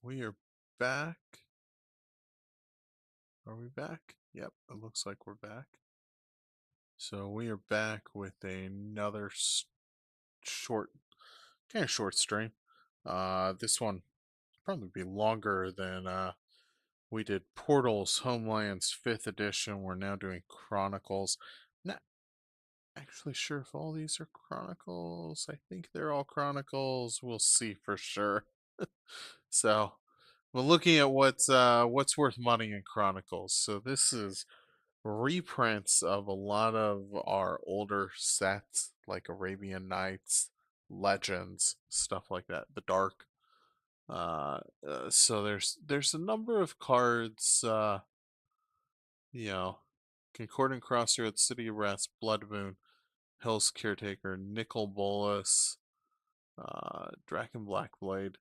We are back. Are we back? Yep, it looks like we're back. So we are back with another short, kind of short stream. This one probably be longer than we did Portals Homelands 5th edition. We're now doing Chronicles. Not actually sure if all these are Chronicles. I think they're all Chronicles. We'll see for sure. So we're looking at what's worth money in Chronicles. So this is reprints of a lot of our older sets, like Arabian Nights, Legends, stuff like that. The Dark. So there's a number of cards. You know, Concordant Crossroads, City of Rats, Blood Moon, Hill's Caretaker, Nicol Bolas, Draken Blackblade.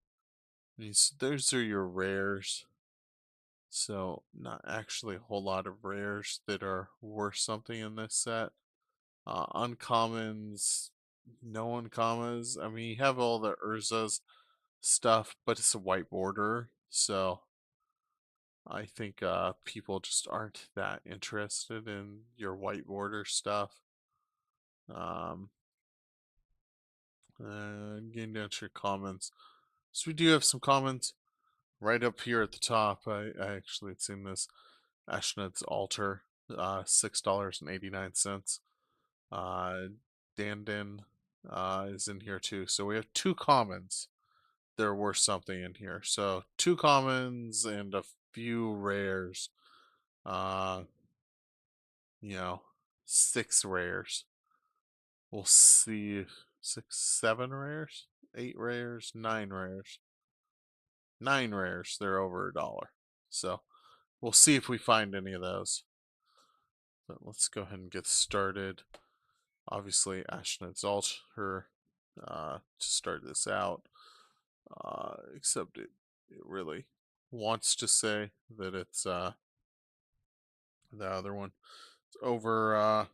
Those are your rares. So not actually a whole lot of rares that are worth something in this set. Uncommons, no uncommons. I mean, you have all the Urza's stuff, but it's a white border, so I think people just aren't that interested in your white border stuff. Um, getting down to your comments. So we do have some comments right up here at the top. I actually had seen this. Ashnet's Altar, $6.89. Dandan is in here too. So we have two commons. There were something in here. So two commons and a few rares. Uh, you know, six rares. We'll see. Six, seven rares, eight rares, nine rares. Nine rares. They're over $1. So we'll see if we find any of those. But let's go ahead and get started. Obviously, Ashen Exalt her to start this out. Except it really wants to say that it's the other one. It's over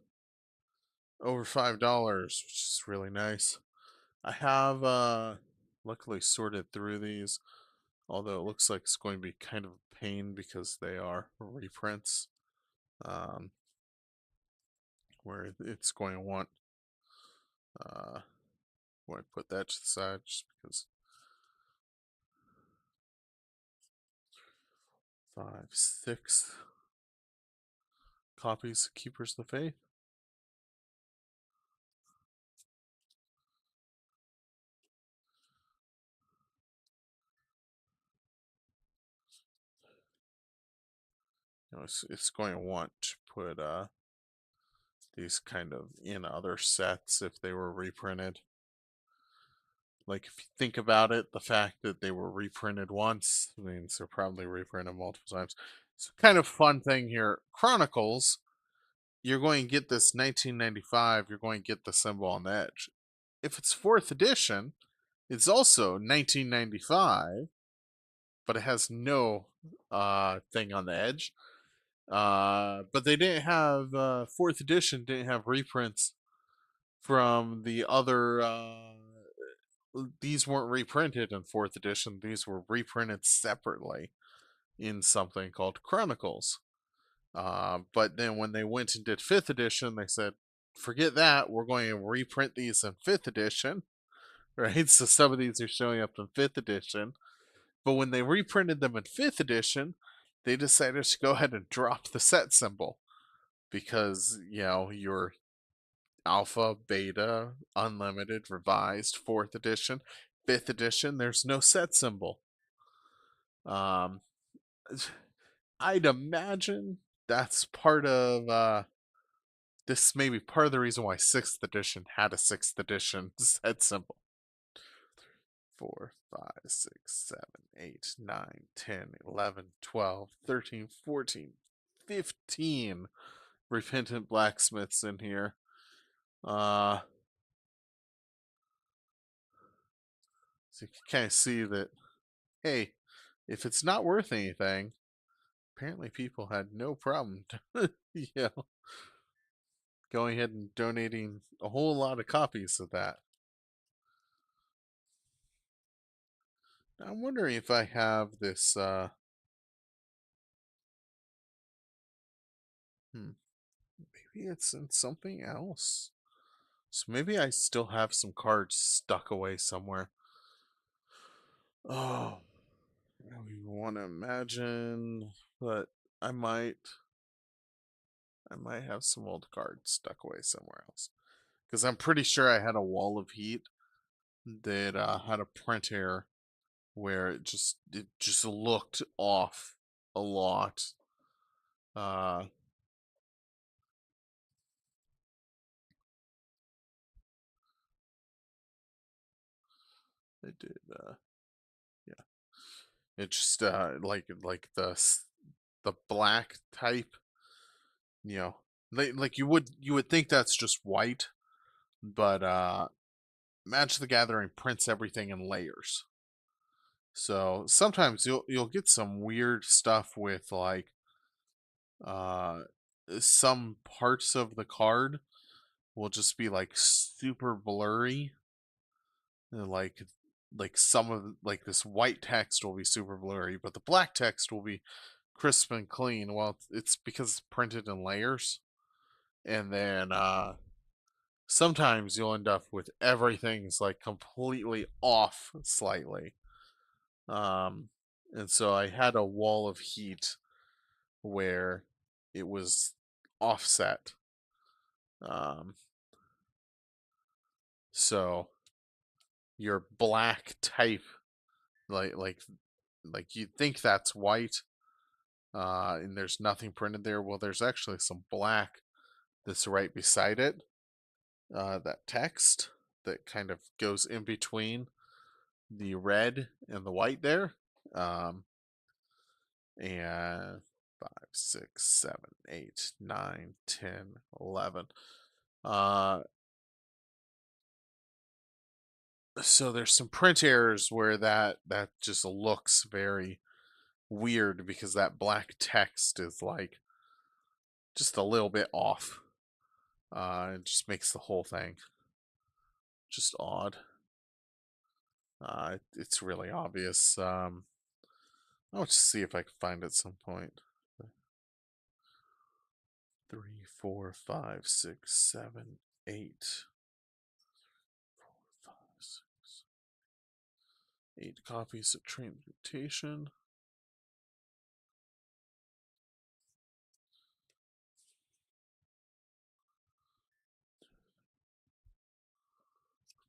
$5, which is really nice. I have luckily sorted through these, although it looks like it's going to be kind of a pain because they are reprints. Um, where it's going to want when I put that to the side just because 5, 6 copies of Keepers of the Faith. You know, it's going to want to put these kind of in other sets if they were reprinted. Like if you think about it, the fact that they were reprinted once means they're probably reprinted multiple times. It's a kind of fun thing here. Chronicles, you're going to get this 1995, you're going to get the symbol on the edge. If it's 4th edition, it's also 1995, but it has no thing on the edge. But they didn't have 4th edition didn't have reprints from the other. These weren't reprinted in 4th edition. These were reprinted separately in something called Chronicles. But then when they went and did 5th edition, they said, "Forget that. We're going to reprint these in 5th edition." Right? So some of these are showing up in 5th edition. But when they reprinted them in 5th edition, they decided to go ahead and drop the set symbol because, your alpha, beta, unlimited, revised, 4th edition, 5th edition, there's no set symbol. Um, I'd imagine that's part of this may be part of the reason why 6th edition had a 6th edition set symbol. 4, 5, 6, 7, 8, 9, 10, 11, 12, 13, 14, 15 repentant blacksmiths in here. So you can kind of see that, hey, if it's not worth anything, apparently people had no problem, going ahead and donating a whole lot of copies of that. I'm wondering if I have this, maybe it's in something else. So maybe I still have some cards stuck away somewhere. Oh, I don't even want to imagine, but I might, I might have some old cards stuck away somewhere else. Because I'm pretty sure I had a wall of heat that had a print error where it just looked off a lot. Uh, it did. Yeah, it just like the black type. You know, like you would think that's just white, but Magic the Gathering prints everything in layers. So sometimes you'll get some weird stuff with like uh some parts of the card will just be like super blurry. And like some of like this white text will be super blurry, but the black text will be crisp and clean. Well, it's because it's printed in layers. And then sometimes you'll end up with everything's like completely off slightly. Um and so I had a wall of heat where it was offset. Um so your black type like like like you think that's white, and there's nothing printed there. Well, there's actually some black that's right beside it, that text that kind of goes in between the red and the white there. Um, and 5, 6, 7, 8, 9, 10, 11. Uh, so there's some print errors where that just looks very weird because that black text is like just a little bit off. It just makes the whole thing just odd. It's really obvious. I'll just see if I can find it at some point. 3, 4, 5, 6, 7, 8. 4, 5, 6. 8 copies of Transmutation.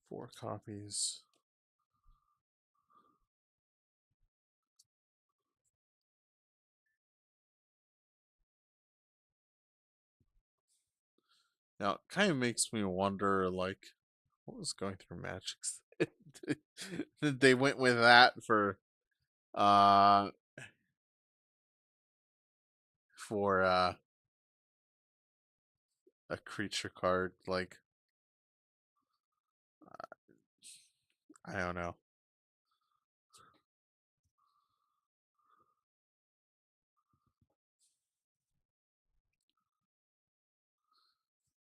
4 copies. Now, it kind of makes me wonder, like, what was going through Magic's? They went with that uh for a creature card. Like, I don't know.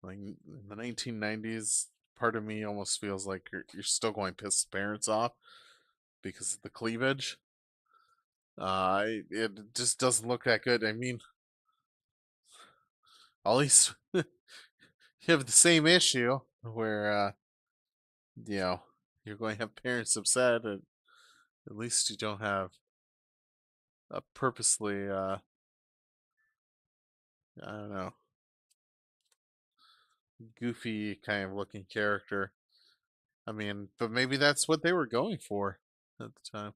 Like in the 1990s, part of me almost feels like you're still going to piss parents off because of the cleavage. It just doesn't look that good. I mean, at least you have the same issue where you know you're going to have parents upset, and at least you don't have a purposely I don't know, goofy kind of looking character. I mean, but maybe that's what they were going for at the time.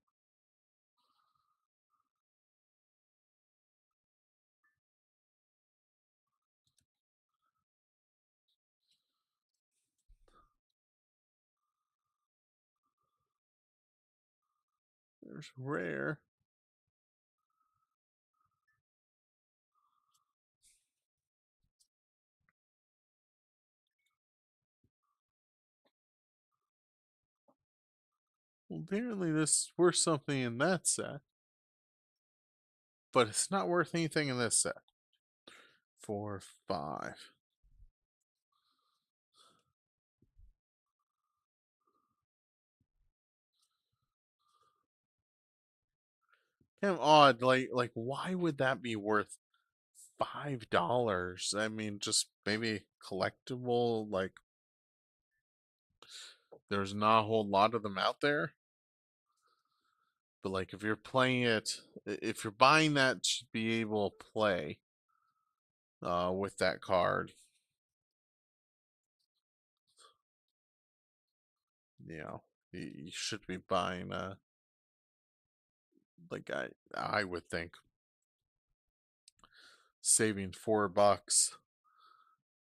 There's rare. Well, apparently this is worth something in that set, but it's not worth anything in this set. 4, 5. kind of odd. Like why would that be worth $5? I mean, just maybe collectible. Like there's not a whole lot of them out there. But like if you're playing it, if you're buying that to be able to play with that card, you know, you should be buying like I would think saving $4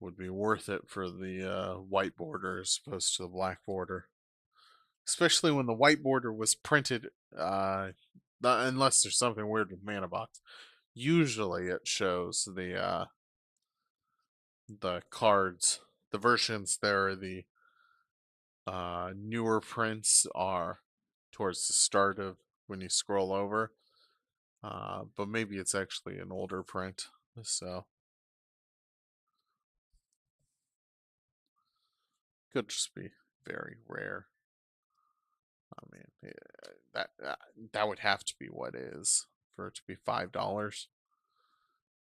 would be worth it for the white border as opposed to the black border. Especially when the white border was printed, unless there's something weird with Mana Box. Usually it shows the cards, the versions there, the newer prints are towards the start of when you scroll over. But maybe it's actually an older print. So could just be very rare. I mean, that would have to be what is for it to be $5,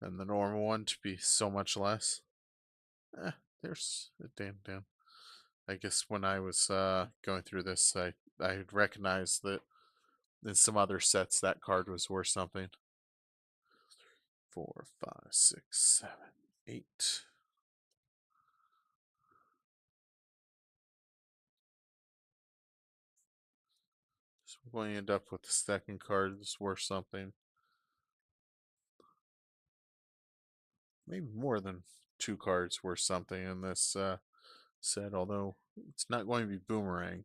and the normal one to be so much less. Eh, there's a Dan. I guess when I was going through this, I recognized that in some other sets that card was worth something. 4, 5, 6, 7, 8. So we're going to end up with the second card that's worth something. Maybe more than 2 cards worth something in this set, although it's not going to be Boomerang.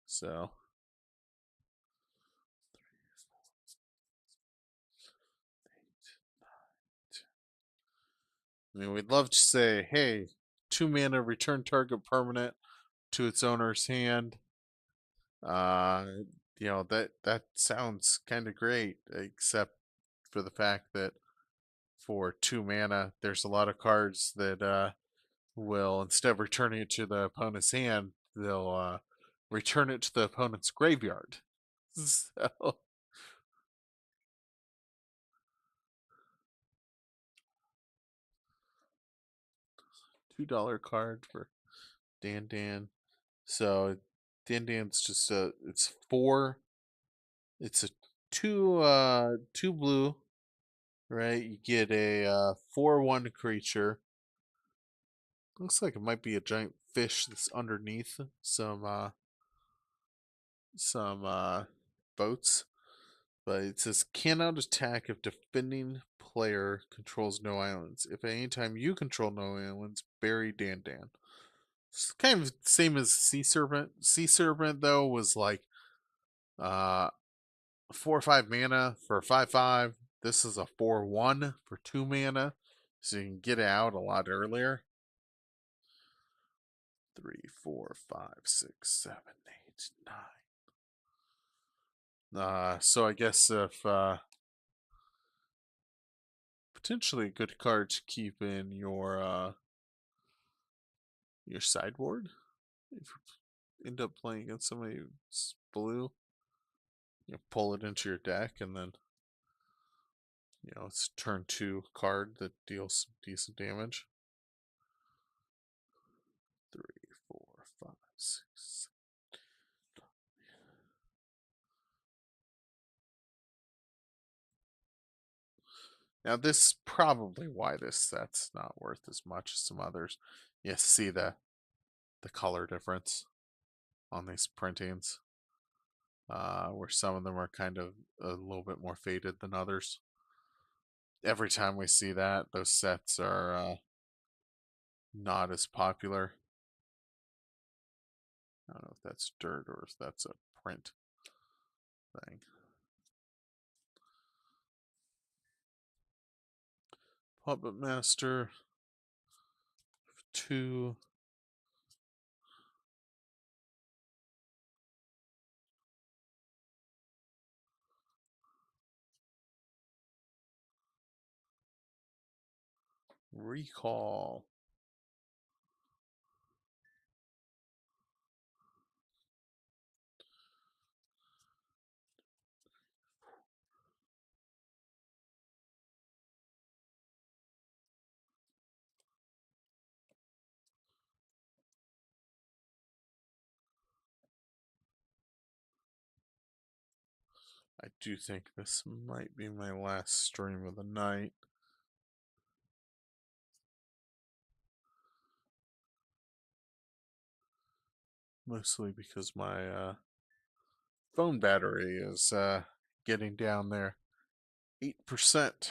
So, I mean, we'd love to say, hey, 2 mana return target permanent to its owner's hand. Uh, that sounds kind of great, except for the fact that for 2 mana, there's a lot of cards that will, instead of returning it to the opponent's hand, they'll return it to the opponent's graveyard. So, $2 card for Dan. So Dan's just it's 4. It's a two blue, right? You get a 4/1 creature. Looks like it might be a giant fish that's underneath some boats. But it says cannot attack if defending player controls no islands. If at any time you control no islands, bury Dan. It's kind of same as Sea Serpent. Sea Serpent though was like uh 4 or 5 mana for a 5/5. This is a 4/1 for 2 mana, so you can get it out a lot earlier. 3, 4, 5, 6, 7, 8, 9. So I guess if potentially a good card to keep in your sideboard if you end up playing against somebody who's blue. You pull it into your deck, and then it's turn 2 card that deals some decent damage. 3, 4, 5, 6. Now this is probably why this set's not worth as much as some others. You see the color difference on these printings, where some of them are kind of a little bit more faded than others. Every time we see that, those sets are not as popular. I don't know if that's dirt or if that's a print thing. Puppet Master 2. Recall. I do think this might be my last stream of the night. Mostly because my phone battery is getting down there. 8%.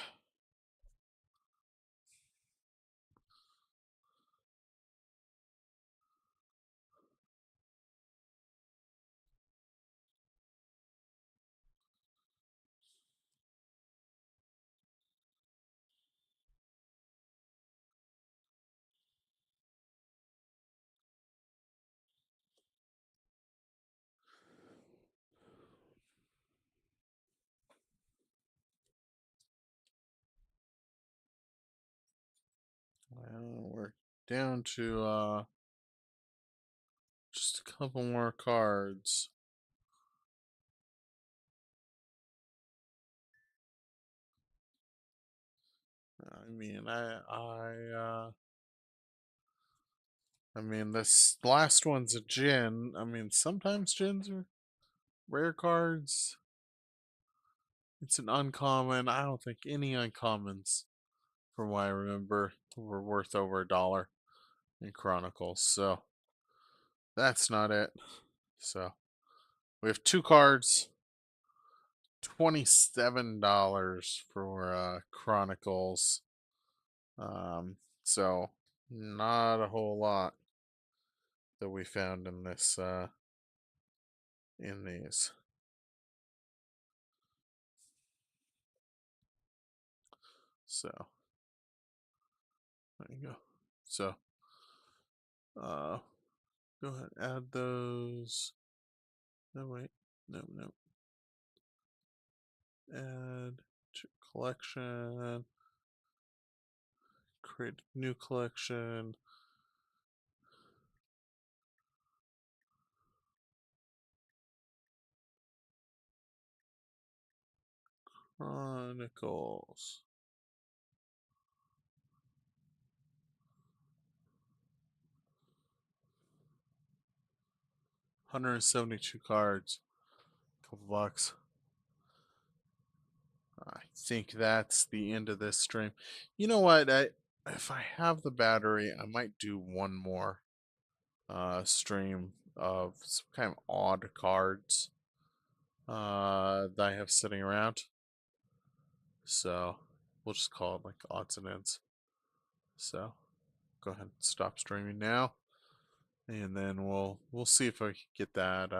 Well, we're down to just a couple more cards. I mean, I mean, this last one's a Jin. I mean, sometimes Jins are rare cards. It's an uncommon. I don't think any uncommons, from what I remember, were worth over $1 in Chronicles. So that's not it. So we have two cards, $27 for Chronicles. So not a whole lot that we found in this in these. So there you go. So go ahead, add those. No wait, no. Add to collection. Create a new collection. Chronicles. $172 cards. Couple bucks. I think that's the end of this stream. You know what? If I have the battery, I might do one more stream of some kind of odd cards that I have sitting around. So we'll just call it like odds and ends. So go ahead and stop streaming now, and then we'll see if I can get that